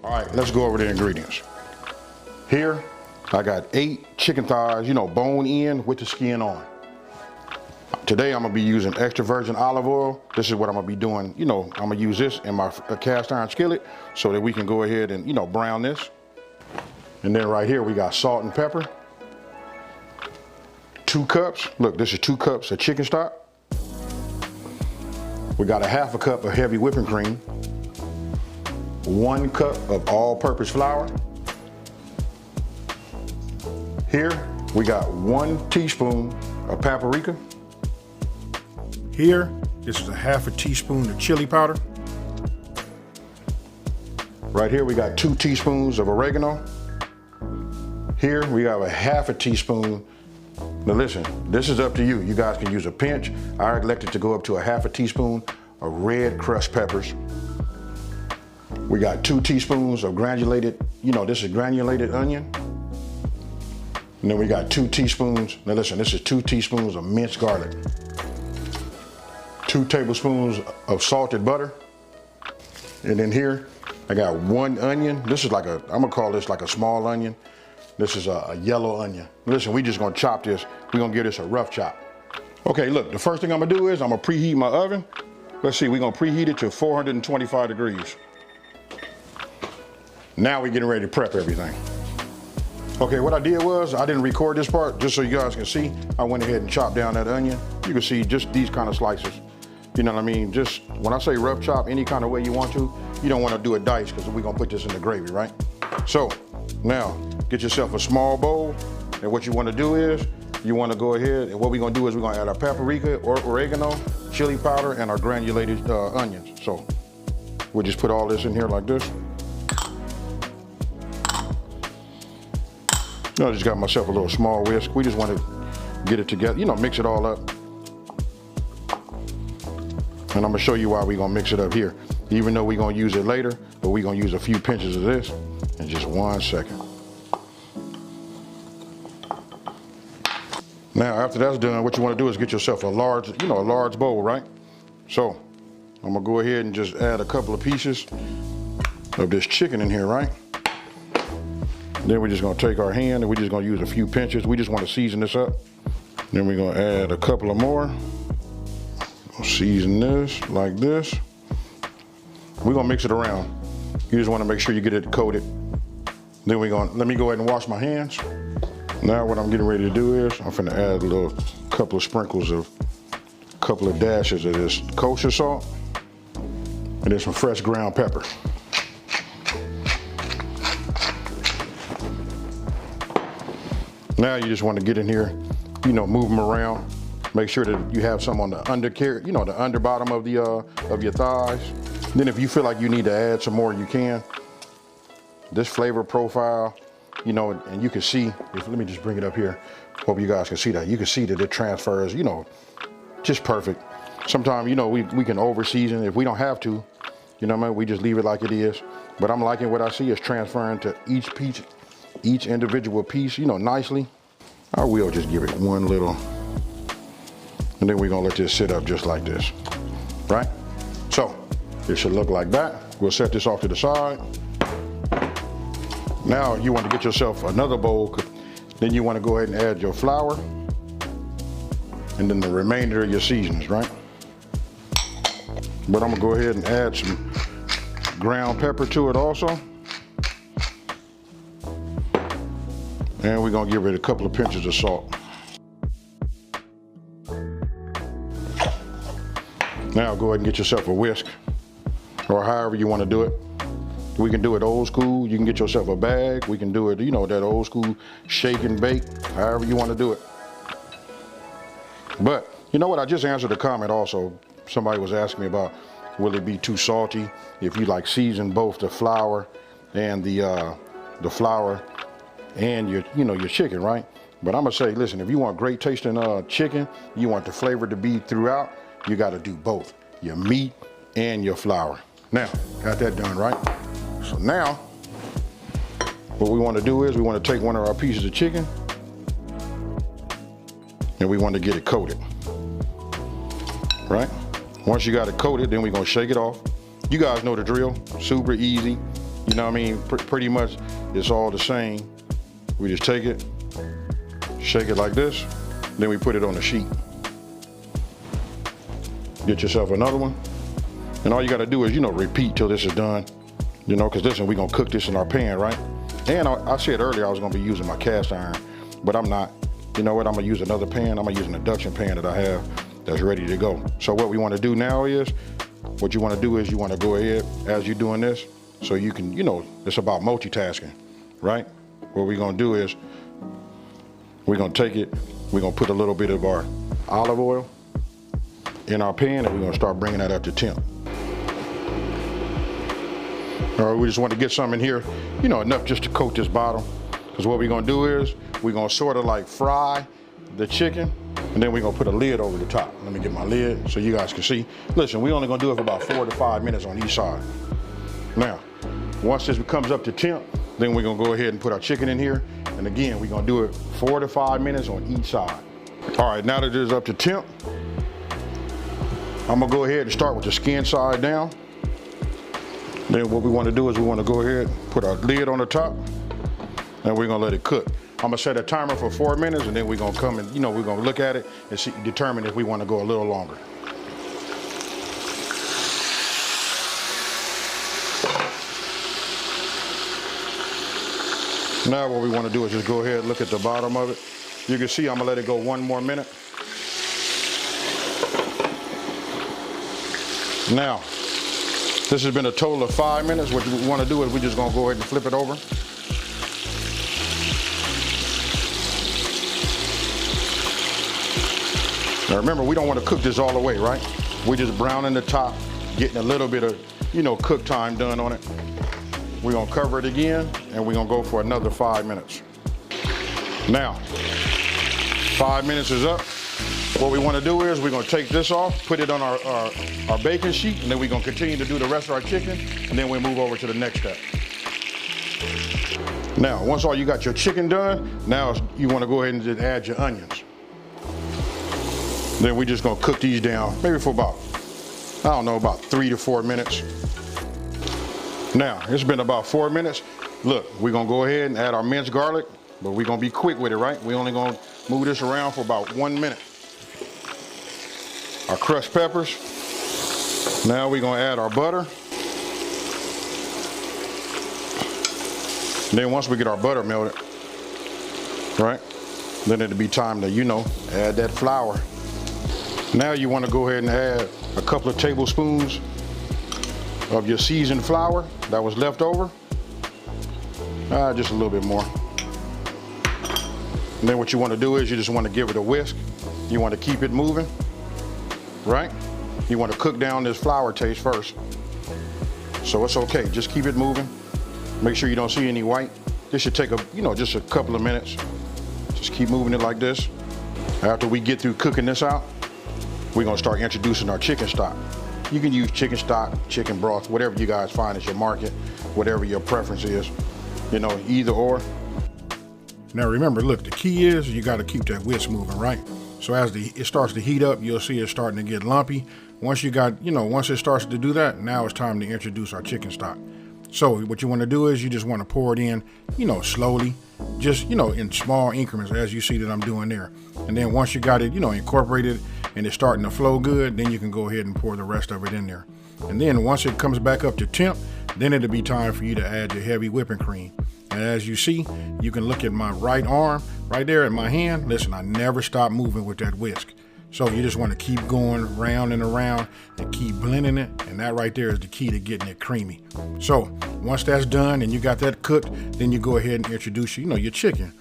All right, let's go over the ingredients. Here, I got 8 chicken thighs, bone in with the skin on. Today, I'm gonna be using extra virgin olive oil. This is what I'm gonna be doing. I'm gonna use this in my cast iron skillet so that we can go ahead and, brown this. And then right here, we got salt and pepper. 2 cups, look, this is 2 cups of chicken stock. We got a 1/2 cup of heavy whipping cream. 1 cup of all-purpose flour. Here, we got 1 teaspoon of paprika. Here, this is a 1/2 teaspoon of chili powder. Right here, we got 2 teaspoons of oregano. Here, we have a 1/2 teaspoon. Now listen, this is up to you. You guys can use a pinch. I elected to go up to a 1/2 teaspoon of red crushed peppers. We got 2 teaspoons of granulated, this is granulated onion. And then we got 2 teaspoons, now listen, this is 2 teaspoons of minced garlic. 2 tablespoons of salted butter. And then here, I got 1 onion. This is I'm gonna call this like a small onion. This is a yellow onion. Listen, we just gonna chop this. We're gonna give this a rough chop. Okay, look, the first thing I'm gonna do is I'm gonna preheat my oven. Let's see, we're gonna preheat it to 425 degrees. Now we're getting ready to prep everything. Okay, what I did was, I didn't record this part, just so you guys can see. I went ahead and chopped down that onion. You can see just these kind of slices. You know what I mean? Just, when I say rough chop, any kind of way you want to, you don't want to do it dice because we're gonna put this in the gravy, right? So, now, get yourself a small bowl, and what you want to do is, you want to go ahead, and what we're going to do is we're going to add our paprika, or oregano, chili powder, and our granulated onions. So, we'll just put all this in here like this. I just got myself a little small whisk. We just want to get it together, mix it all up. And I'm going to show you why we're going to mix it up here. Even though we're going to use it later, but we're going to use a few pinches of this in just 1 second. Now, after that's done, what you want to do is get yourself a large, a large bowl, right? So, I'm gonna go ahead and just add a couple of pieces of this chicken in here, right? Then we're just gonna take our hand and we're just gonna use a few pinches. We just want to season this up. Then we're gonna add a couple of more. Season this like this. We're gonna mix it around. You just want to make sure you get it coated. Then let me go ahead and wash my hands. Now what I'm getting ready to do is I'm gonna add a couple of sprinkles of, couple of dashes of this kosher salt, and then some fresh ground pepper. Now you just want to get in here, move them around. Make sure that you have some on the the under bottom of your thighs. Then if you feel like you need to add some more, you can. This flavor profile, and you can see, let me just bring it up here. Hope you guys can see that. You can see that it transfers, just perfect. Sometimes, we can over season if we don't have to, we just leave it like it is. But I'm liking what I see is transferring to each individual piece, nicely. I will just give it one little, and then we're gonna let this sit up just like this, right? So, it should look like that. We'll set this off to the side. Now you want to get yourself another bowl. Then you want to go ahead and add your flour and then the remainder of your seasonings, right? But I'm gonna go ahead and add some ground pepper to it also. And we're gonna give it a couple of pinches of salt. Now go ahead and get yourself a whisk, or however you want to do it. We can do it old school. You can get yourself a bag. We can do it, that old school shake and bake, however you want to do it. But you know what? I just answered a comment also. Somebody was asking me about, will it be too salty if you season both the flour and the flour and your chicken, right? But I'm gonna say, listen, if you want great tasting chicken, you want the flavor to be throughout, you got to do both, your meat and your flour. Now, got that done, right? So now, what we want to do is we want to take one of our pieces of chicken and we want to get it coated, right? Once you got it coated, then we're going to shake it off. You guys know the drill, super easy. You know what I mean? Pretty much it's all the same. We just take it, shake it like this, then we put it on the sheet. Get yourself another one. And all you gotta do is, you know, repeat till this is done. You know, cause listen, we're gonna cook this in our pan, right? And I said earlier I was gonna be using my cast iron, but I'm not. You know what, I'm gonna use another pan. I'm gonna use an induction pan that I have that's ready to go. So what we wanna do now is, what you wanna do is you wanna go ahead as you're doing this, so you can, you know, it's about multitasking, right? What we're gonna do is, we're gonna take it, we're gonna put a little bit of our olive oil in our pan, and we're gonna start bringing that up to temp. All right, we just want to get some in here, you know, enough just to coat this bottom. Because what we're gonna do is, we're gonna sort of like fry the chicken, and then we're gonna put a lid over the top. Let me get my lid so you guys can see. Listen, we're only gonna do it for about 4 to 5 minutes on each side. Now, once this comes up to temp, then we're gonna go ahead and put our chicken in here. And again, we're gonna do it 4 to 5 minutes on each side. All right, now that it is up to temp, I'm gonna go ahead and start with the skin side down. Then what we want to do is we want to go ahead, put our lid on the top, and we're gonna let it cook. I'm gonna set a timer for 4 minutes, and then we're gonna come and, you know, we're gonna look at it and see, determine if we want to go a little longer. Now what we want to do is just go ahead and look at the bottom of it. You can see I'm gonna let it go 1 more minute. Now, this has been a total of 5 minutes. What we want to do is we're just going to go ahead and flip it over. Now remember, we don't want to cook this all the way, right? We're just browning the top, getting a little bit of, you know, cook time done on it. We're going to cover it again, and we're going to go for another 5 minutes. Now, 5 minutes is up. What we want to do is we're going to take this off, put it on our baking sheet, and then we're going to continue to do the rest of our chicken, and then we'll move over to the next step. Now, once all you got your chicken done, now you want to go ahead and just add your onions. Then we're just going to cook these down, maybe for about, I don't know, about 3 to 4 minutes. Now, it's been about 4 minutes. Look, we're going to go ahead and add our minced garlic, but we're going to be quick with it, right? We're only going to move this around for about 1 minute. Our crushed peppers. Now we're gonna add our butter. And then once we get our butter melted, right, then it'll be time to, you know, add that flour. Now you wanna go ahead and add a couple of tablespoons of your seasoned flour that was left over. Just a little bit more. And then what you wanna do is you just wanna give it a whisk. You wanna keep it moving. Right? You want to cook down this flour taste first. So it's okay, just keep it moving. Make sure you don't see any white. This should take just a couple of minutes. Just keep moving it like this. After we get through cooking this out, we're gonna start introducing our chicken stock. You can use chicken stock, chicken broth, whatever you guys find at your market, whatever your preference is, you know, either or. Now remember, look, the key is you gotta keep that whisk moving, right? So as it starts to heat up, you'll see it starting to get lumpy. Once it starts to do that, now it's time to introduce our chicken stock. So what you want to do is you just want to pour it in, you know, slowly, just, you know, in small increments, as you see that I'm doing there. And then once you got it, you know, incorporated and it's starting to flow good, then you can go ahead and pour the rest of it in there. And then once it comes back up to temp, then it'll be time for you to add your heavy whipping cream. And as you see, you can look at my right arm, right there at my hand. Listen, I never stop moving with that whisk. So you just want to keep going round and around and keep blending it. And that right there is the key to getting it creamy. So once that's done and you got that cooked, then you go ahead and introduce, you know, your chicken.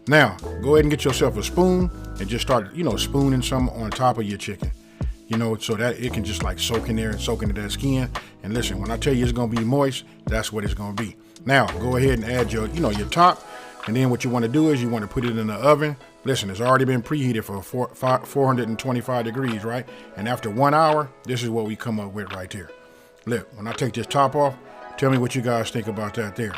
Now, go ahead and get yourself a spoon and just start, you know, spooning some on top of your chicken. You know, so that it can just like soak in there and soak into that skin. And listen, when I tell you it's going to be moist, that's what it's going to be. Now, go ahead and add your, you know, your top. And then what you want to do is you want to put it in the oven. Listen, it's already been preheated for 425 degrees, right? And after 1 hour, this is what we come up with right here. Look, when I take this top off, tell me what you guys think about that there.